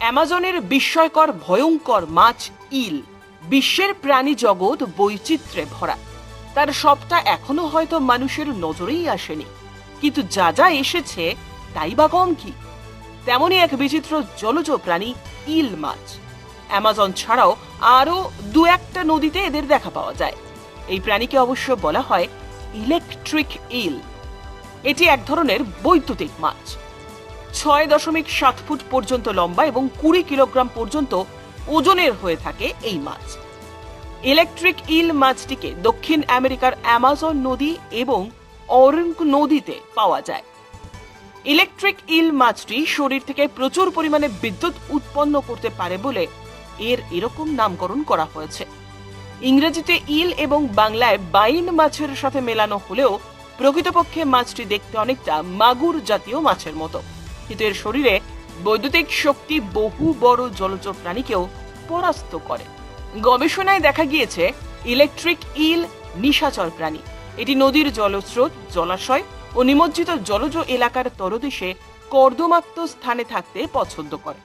অ্যামাজনের বিস্ময়কর ভয়ঙ্কর মাছ ইল। বিশ্বের প্রাণী জগৎ বৈচিত্র্যে ভরা, তার সবটা এখনো হয়তো মানুষের নজরেই আসেনি, কিন্তু যা যা এসেছে তাই বা কম কি। তেমনই এক বিচিত্র জলজ প্রাণী ইল মাছ। অ্যামাজন ছাড়াও আরো দু একটা নদীতে এদের দেখা পাওয়া যায়। এই প্রাণীকে অবশ্য বলা হয় ইলেকট্রিক ইল। এটি এক ধরনের বৈদ্যুতিক মাছ। ৬.৭ ফুট পর্যন্ত লম্বা এবং ২০ কিলোগ্রাম পর্যন্ত ওজনের হয়ে থাকে এই মাছ। ইলেকট্রিক ইল মাছটিকে দক্ষিণ আমেরিকার অ্যামাজন নদী এবং অরেঞ্জ নদীতে পাওয়া যায়। ইলেকট্রিক ইল মাছটি শরীর থেকে প্রচুর পরিমাণে বিদ্যুৎ উৎপন্ন করতে পারে বলে এর এরকম নামকরণ করা হয়েছে। ইংরেজিতে ইল এবং বাংলায় বাইন মাছের সাথে মেলানো হলেও প্রকৃতপক্ষে মাছটি দেখতে অনেকটা মাগুর জাতীয় মাছের মতো, কিন্তু এর শরীরে বৈদ্যুতিক শক্তি বহু বড় জলজ প্রাণীকেও পরাস্ত করে। গবেষণায় দেখা গিয়েছে ইলেকট্রিক ইল নিশাচর প্রাণী। এটি নদীর জলস্রোত, জলাশয় ও নিমজ্জিত জলজ এলাকার তলদেশে কর্দমাক্ত স্থানে থাকতে পছন্দ করে।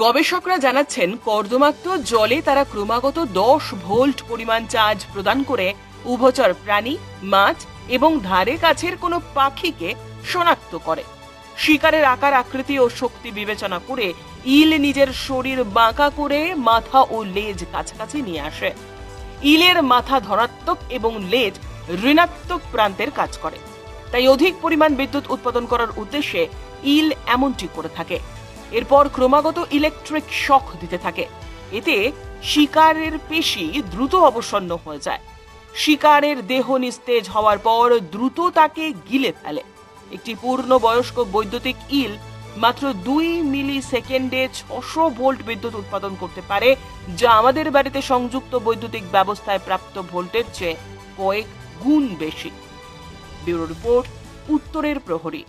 গবেষকরা জানাচ্ছেন, কর্দমাক্ত জলে তারা ক্রমাগত 10 ভোল্ট পরিমাণ চার্জ প্রদান করে উভচর প্রাণী, মাছ এবং ধারে কাছের কোনো পাখিকে শনাক্ত করে। শিকারের আকার, আকৃতি ও শক্তি বিবেচনা করে ইল নিজের শরীর বাঁকা করে মাথা ও লেজ কাছাকাছি নিয়ে আসে। ইলের মাথা ধনাত্মক এবং লেজ ঋণাত্মক প্রান্তের কাজ করে, তাই অধিক পরিমাণ বিদ্যুৎ উৎপাদন করার উদ্দেশ্যে ইল এমনটি করে থাকে। এরপর ক্রমাগত ইলেকট্রিক শক দিতে থাকে। এতে শিকারের পেশি দ্রুত অবসন্ন হয়ে যায়। শিকারের দেহ নিস্তেজ হওয়ার পর দ্রুত তাকে গিলে ফেলে। একটি পূর্ণবয়স্ক বৈদ্যুতিক ইল মাত্র 2 মিলি সেকেন্ডে 600 ভোল্ট বিদ্যুৎ উৎপাদন করতে পারে, যা আমাদের বাড়িতে সংযুক্ত বৈদ্যুতিক ব্যবস্থায় প্রাপ্ত ভোল্টের চেয়ে কয়েক গুণ বেশি। ব্যুরো রিপোর্ট, উত্তরের প্রহরী।